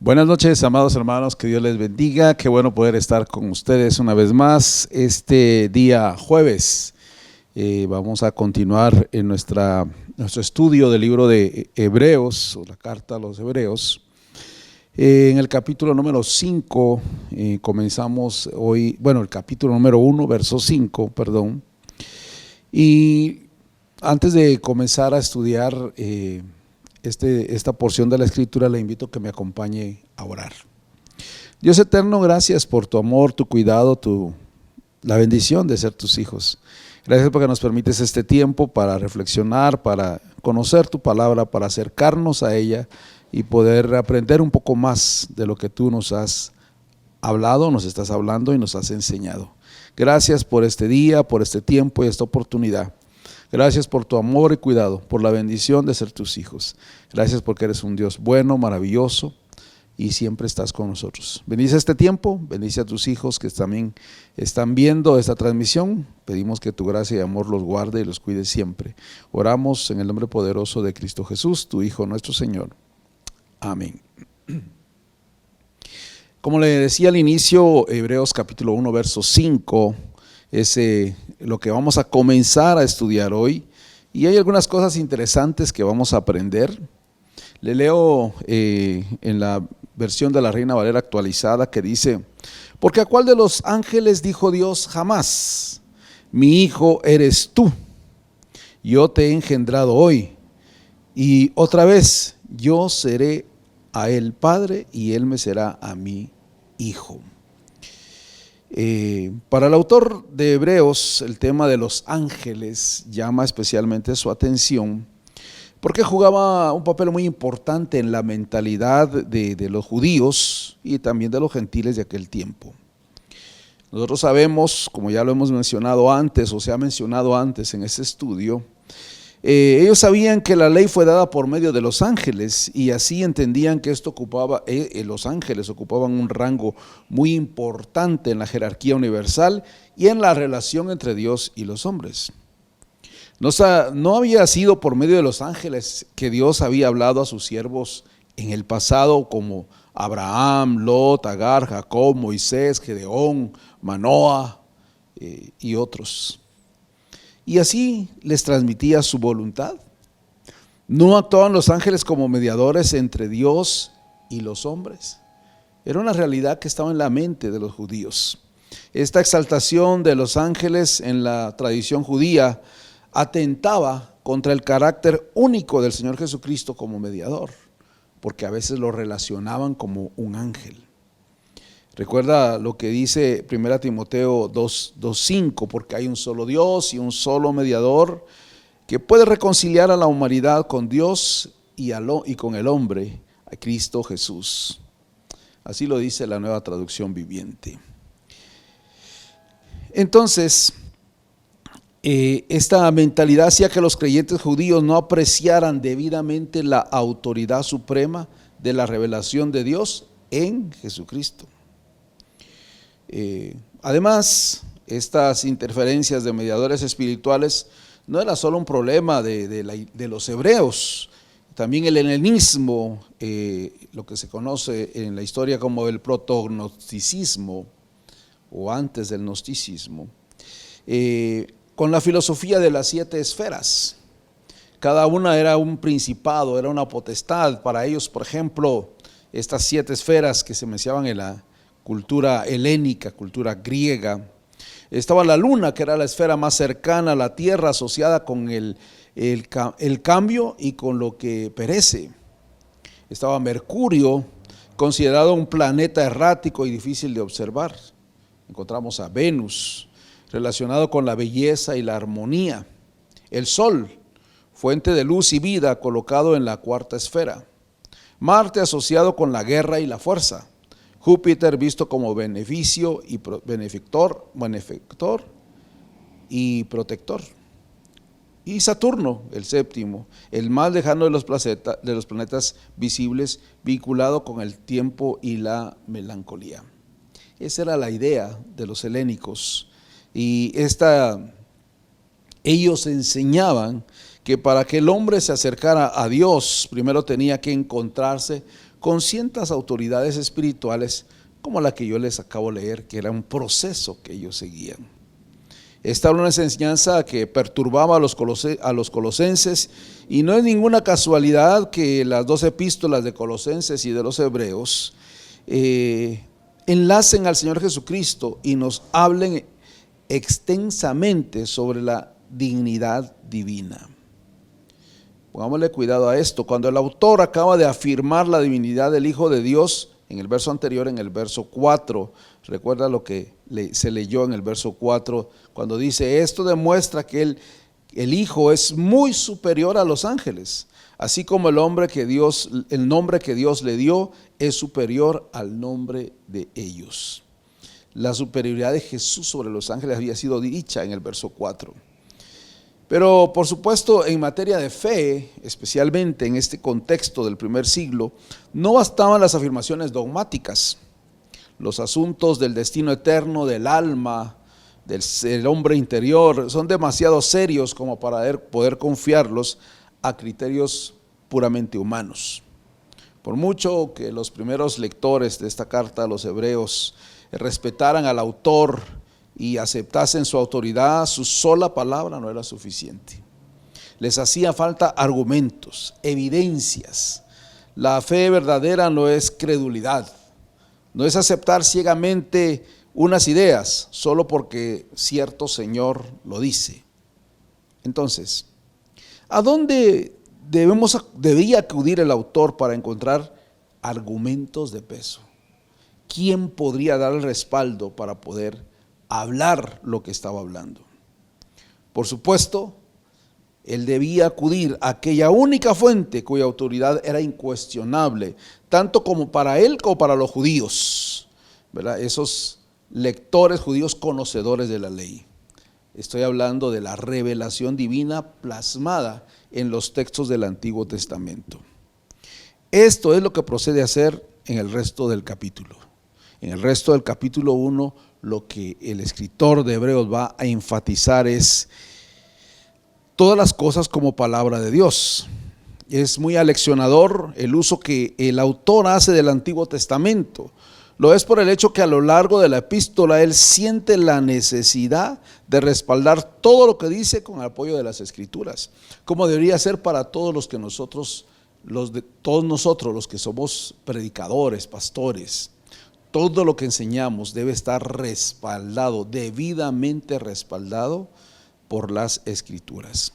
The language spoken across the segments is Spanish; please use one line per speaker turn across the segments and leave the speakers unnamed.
Buenas noches, amados hermanos, que Dios les bendiga. Qué bueno poder estar con ustedes una vez más este día jueves. Vamos a continuar en nuestro estudio del libro de Hebreos, o la carta a los Hebreos. En el capítulo número 5, comenzamos hoy, el capítulo número 1, verso 5, perdón. Y antes de comenzar a estudiar esta porción de la Escritura, le invito a que me acompañe a orar. Dios eterno, gracias por tu amor, tu cuidado, la bendición de ser tus hijos. Gracias porque nos permites este tiempo para reflexionar, para conocer tu palabra, para acercarnos a ella y poder aprender un poco más de lo que tú nos has hablado, nos estás hablando y nos has enseñado. Gracias por este día, por este tiempo y esta oportunidad. Gracias por tu amor y cuidado, por la bendición de ser tus hijos. Gracias porque eres un Dios bueno, maravilloso y siempre estás con nosotros. Bendice este tiempo, bendice a tus hijos que también están viendo esta transmisión. Pedimos que tu gracia y amor los guarde y los cuide siempre. Oramos en el nombre poderoso de Cristo Jesús, tu Hijo, nuestro Señor. Amén. Como le decía al inicio, Hebreos capítulo 1, verso 5, es lo que vamos a comenzar a estudiar hoy, y hay algunas cosas interesantes que vamos a aprender. Le leo en la versión de la Reina Valera actualizada, que dice: porque a cuál de los ángeles dijo Dios jamás: mi hijo eres tú, yo te he engendrado hoy, y otra vez yo seré a él padre y él me será a mí hijo. Para el autor de Hebreos, el tema de los ángeles llama especialmente su atención porque jugaba un papel muy importante en la mentalidad de los judíos y también de los gentiles de aquel tiempo. Nosotros sabemos, como ya lo hemos mencionado antes, o se ha mencionado antes en este estudio, ellos sabían que la ley fue dada por medio de los ángeles, y así entendían que los ángeles ocupaban un rango muy importante en la jerarquía universal y en la relación entre Dios y los hombres. No había sido por medio de los ángeles que Dios había hablado a sus siervos en el pasado, como Abraham, Lot, Agar, Jacob, Moisés, Gedeón, Manoah y otros. Y así les transmitía su voluntad. No actuaban los ángeles como mediadores entre Dios y los hombres. Era una realidad que estaba en la mente de los judíos. Esta exaltación de los ángeles en la tradición judía atentaba contra el carácter único del Señor Jesucristo como mediador, porque a veces lo relacionaban como un ángel. Recuerda lo que dice 1 Timoteo 2:5, porque hay un solo Dios y un solo mediador que puede reconciliar a la humanidad con Dios y con el hombre, a Cristo Jesús. Así lo dice la Nueva Traducción Viviente. Entonces, esta mentalidad hacía que los creyentes judíos no apreciaran debidamente la autoridad suprema de la revelación de Dios en Jesucristo. Además, estas interferencias de mediadores espirituales no era solo un problema de los hebreos. También el helenismo, lo que se conoce en la historia como el protognosticismo o antes del gnosticismo, con la filosofía de las 7 esferas. Cada una era un principado, era una potestad. Para ellos, por ejemplo, estas 7 esferas que se mencionaban en la cultura helénica, cultura griega, estaba la luna, que era la esfera más cercana a la tierra, asociada con el cambio y con lo que perece. Estaba Mercurio, considerado un planeta errático y difícil de observar. Encontramos a Venus, relacionado con la belleza y la armonía. El Sol, fuente de luz y vida, colocado en la 4ª esfera. Marte, asociado con la guerra y la fuerza. Júpiter, visto como benefactor y protector. Y Saturno, el 7º, el más lejano de los planetas visibles, vinculado con el tiempo y la melancolía. Esa era la idea de los helénicos. Y ellos enseñaban que para que el hombre se acercara a Dios, primero tenía que encontrarse con ciertas autoridades espirituales como la que yo les acabo de leer, que era un proceso que ellos seguían. Esta era una enseñanza que perturbaba a los colosenses, y no es ninguna casualidad que las dos epístolas de Colosenses y de los Hebreos enlacen al Señor Jesucristo y nos hablen extensamente sobre la dignidad divina. Pongámosle cuidado a esto. Cuando el autor acaba de afirmar la divinidad del Hijo de Dios, en el verso anterior, en el verso 4, recuerda lo que se leyó en el verso 4, cuando dice: esto demuestra que el Hijo es muy superior a los ángeles, así como el nombre que Dios le dio es superior al nombre de ellos. La superioridad de Jesús sobre los ángeles había sido dicha en el verso 4. Pero por supuesto, en materia de fe, especialmente en este contexto del primer siglo, no bastaban las afirmaciones dogmáticas. Los asuntos del destino eterno, del alma, del hombre interior, son demasiado serios como para poder confiarlos a criterios puramente humanos. Por mucho que los primeros lectores de esta carta a los hebreos respetaran al autor y aceptasen su autoridad, su sola palabra no era suficiente. Les hacía falta argumentos, evidencias. La fe verdadera no es credulidad, no es aceptar ciegamente unas ideas solo porque cierto Señor lo dice. Entonces, ¿a dónde debía acudir el autor para encontrar argumentos de peso? ¿Quién podría dar el respaldo para poder hablar lo que estaba hablando? Por supuesto, él debía acudir a aquella única fuente cuya autoridad era incuestionable, tanto como para él como para los judíos, ¿verdad? Esos lectores judíos conocedores de la ley. Estoy hablando de la revelación divina plasmada en los textos del Antiguo Testamento. Esto es lo que procede a hacer en el resto del capítulo. En el resto del capítulo 1, lo que el escritor de Hebreos va a enfatizar es todas las cosas como palabra de Dios. Es muy aleccionador el uso que el autor hace del Antiguo Testamento. Lo es por el hecho que a lo largo de la epístola él siente la necesidad de respaldar todo lo que dice con el apoyo de las Escrituras, como debería ser para todos los que somos predicadores, pastores. Todo lo que enseñamos debe estar respaldado, debidamente respaldado por las Escrituras.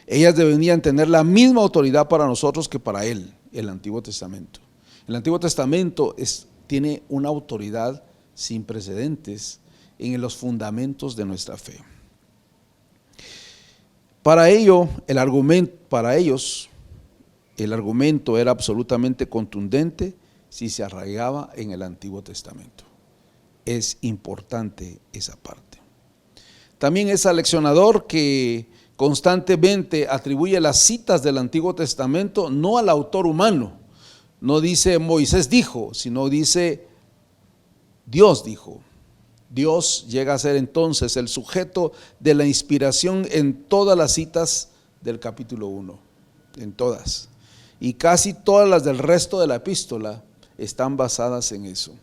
Ellas deberían tener la misma autoridad para nosotros que para él, el Antiguo Testamento. El Antiguo Testamento tiene una autoridad sin precedentes en los fundamentos de nuestra fe. Para ellos, el argumento era absolutamente contundente si se arraigaba en el Antiguo Testamento. Es importante esa parte. También es aleccionador que constantemente atribuye las citas del Antiguo Testamento no al autor humano. No dice Moisés dijo, sino dice Dios dijo. Dios llega a ser entonces el sujeto de la inspiración en todas las citas del capítulo 1, en todas. Y casi todas las del resto de la epístola están basadas en eso.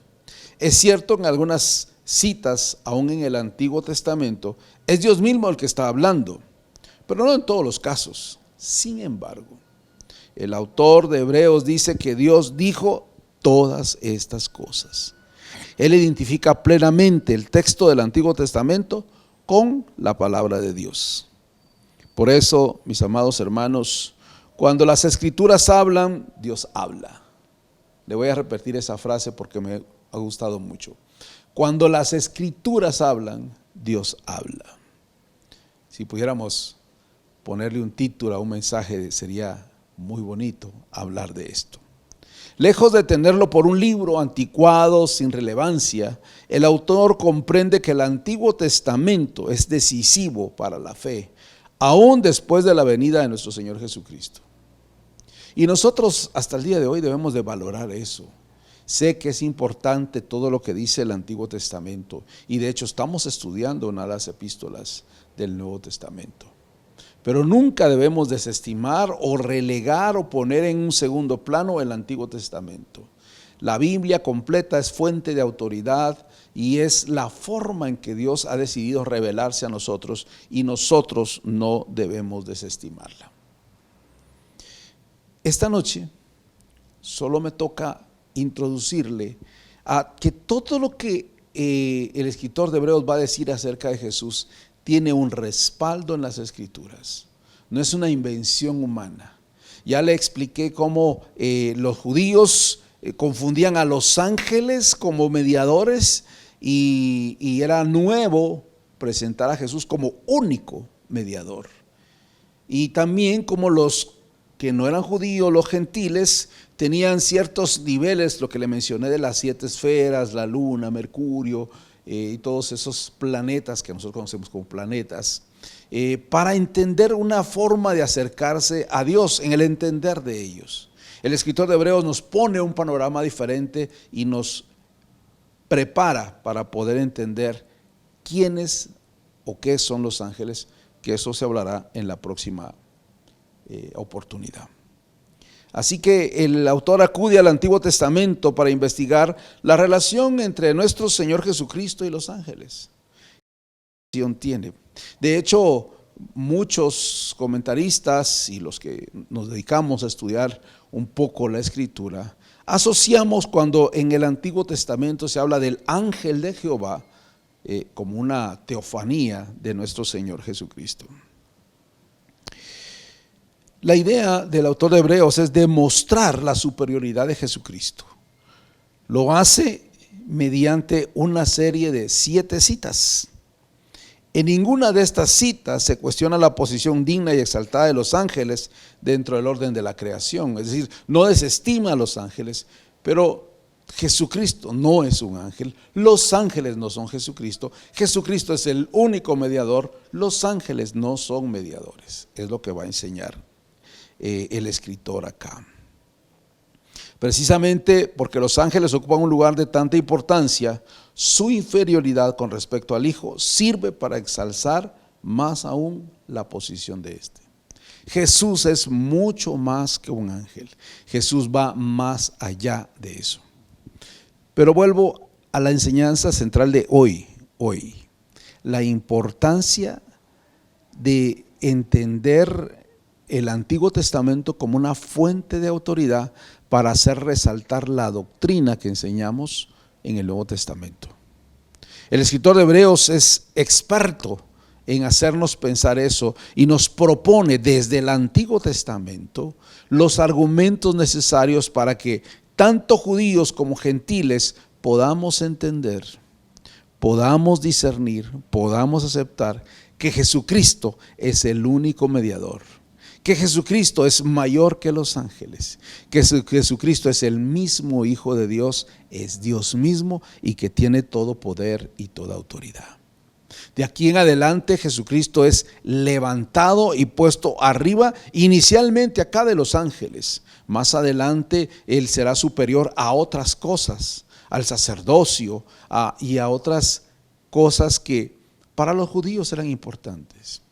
Es cierto, en algunas citas, aún en el Antiguo Testamento, es Dios mismo el que está hablando, pero no en todos los casos. Sin embargo, el autor de Hebreos dice que Dios dijo todas estas cosas. Él identifica plenamente el texto del Antiguo Testamento con la palabra de Dios. Por eso, mis amados hermanos, cuando las Escrituras hablan, Dios habla. Le voy a repetir esa frase porque me ha gustado mucho. Cuando las Escrituras hablan, Dios habla. Si pudiéramos ponerle un título a un mensaje, sería muy bonito hablar de esto. Lejos de tenerlo por un libro anticuado, sin relevancia, el autor comprende que el Antiguo Testamento es decisivo para la fe, aún después de la venida de nuestro Señor Jesucristo. Y nosotros hasta el día de hoy debemos de valorar eso. Sé que es importante todo lo que dice el Antiguo Testamento, y de hecho estamos estudiando una de las epístolas del Nuevo Testamento. Pero nunca debemos desestimar o relegar o poner en un segundo plano el Antiguo Testamento. La Biblia completa es fuente de autoridad y es la forma en que Dios ha decidido revelarse a nosotros, y nosotros no debemos desestimarla. Esta noche solo me toca introducirle a que todo lo que el escritor de Hebreos va a decir acerca de Jesús tiene un respaldo en las Escrituras. No es una invención humana. Ya le expliqué cómo los judíos confundían a los ángeles como mediadores, y era nuevo presentar a Jesús como único mediador. Y también como los que no eran judíos, los gentiles, tenían ciertos niveles, lo que le mencioné de las 7 esferas, la luna, Mercurio, y todos esos planetas que nosotros conocemos como planetas, para entender una forma de acercarse a Dios en el entender de ellos. El escritor de Hebreos nos pone un panorama diferente y nos prepara para poder entender quiénes o qué son los ángeles, que eso se hablará en la próxima oportunidad. Así que el autor acude al Antiguo Testamento para investigar la relación entre nuestro Señor Jesucristo y los ángeles. De hecho, muchos comentaristas y los que nos dedicamos a estudiar un poco la Escritura, asociamos cuando en el Antiguo Testamento se habla del ángel de Jehová como una teofanía de nuestro Señor Jesucristo. La idea del autor de Hebreos es demostrar la superioridad de Jesucristo. Lo hace mediante una serie de 7 citas. En ninguna de estas citas se cuestiona la posición digna y exaltada de los ángeles dentro del orden de la creación. Es decir, no desestima a los ángeles, pero Jesucristo no es un ángel, los ángeles no son Jesucristo, Jesucristo es el único mediador, los ángeles no son mediadores. Es lo que va a enseñar el escritor acá. Precisamente porque los ángeles ocupan un lugar de tanta importancia, su inferioridad con respecto al Hijo sirve para exalzar más aún la posición de éste. Jesús es mucho más que un ángel. Jesús va más allá de eso. Pero vuelvo a la enseñanza central de hoy. La importancia de entender el Antiguo Testamento como una fuente de autoridad para hacer resaltar la doctrina que enseñamos en el Nuevo Testamento. El escritor de Hebreos es experto en hacernos pensar eso y nos propone desde el Antiguo Testamento los argumentos necesarios para que tanto judíos como gentiles podamos entender, podamos discernir, podamos aceptar que Jesucristo es el único mediador, que Jesucristo es mayor que los ángeles, que Jesucristo es el mismo Hijo de Dios, es Dios mismo y que tiene todo poder y toda autoridad. De aquí en adelante Jesucristo es levantado y puesto arriba, inicialmente acá de los ángeles. Más adelante Él será superior a otras cosas, al sacerdocio y a otras cosas que para los judíos eran importantes.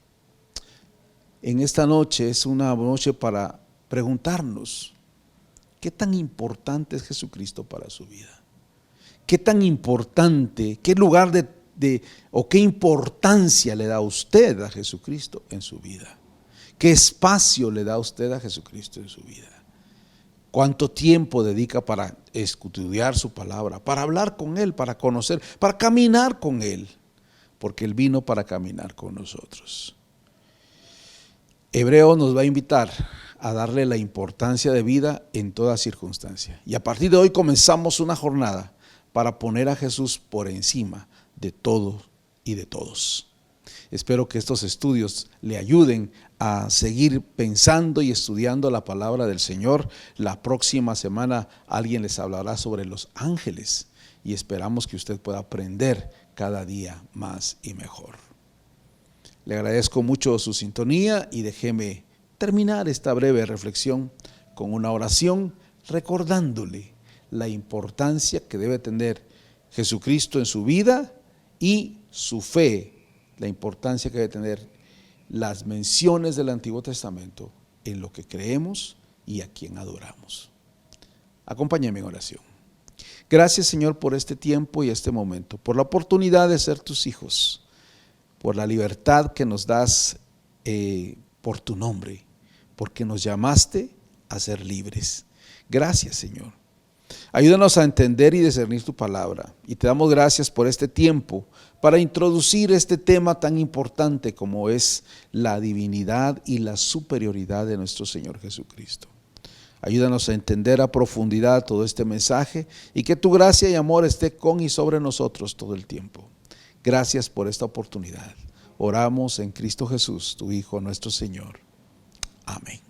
En esta noche es una noche para preguntarnos, ¿qué tan importante es Jesucristo para su vida? ¿Qué tan importante, qué lugar o qué importancia le da usted a Jesucristo en su vida? ¿Qué espacio le da usted a Jesucristo en su vida? ¿Cuánto tiempo dedica para estudiar su palabra, para hablar con Él, para conocer, para caminar con Él? Porque Él vino para caminar con nosotros. Hebreo nos va a invitar a darle la importancia de vida en toda circunstancia. Y a partir de hoy comenzamos una jornada para poner a Jesús por encima de todo y de todos. Espero que estos estudios le ayuden a seguir pensando y estudiando la palabra del Señor. La próxima semana alguien les hablará sobre los ángeles y esperamos que usted pueda aprender cada día más y mejor. Le agradezco mucho su sintonía y déjeme terminar esta breve reflexión con una oración recordándole la importancia que debe tener Jesucristo en su vida y su fe, la importancia que debe tener las menciones del Antiguo Testamento en lo que creemos y a quien adoramos. Acompáñame en oración. Gracias, Señor, por este tiempo y este momento, por la oportunidad de ser tus hijos, por la libertad que nos das por tu nombre, porque nos llamaste a ser libres. Gracias, Señor. Ayúdanos a entender y discernir tu palabra, y te damos gracias por este tiempo para introducir este tema tan importante como es la divinidad y la superioridad de nuestro Señor Jesucristo. Ayúdanos a entender a profundidad todo este mensaje y que tu gracia y amor esté con y sobre nosotros todo el tiempo. Gracias por esta oportunidad. Oramos en Cristo Jesús, tu Hijo, nuestro Señor. Amén.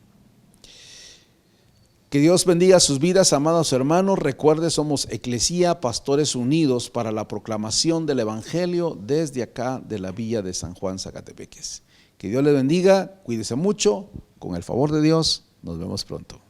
Que Dios bendiga sus vidas, amados hermanos. Recuerde, somos Eclesía, pastores unidos para la proclamación del Evangelio desde acá de la Villa de San Juan, Zacatepeques. Que Dios les bendiga, cuídese mucho, con el favor de Dios, nos vemos pronto.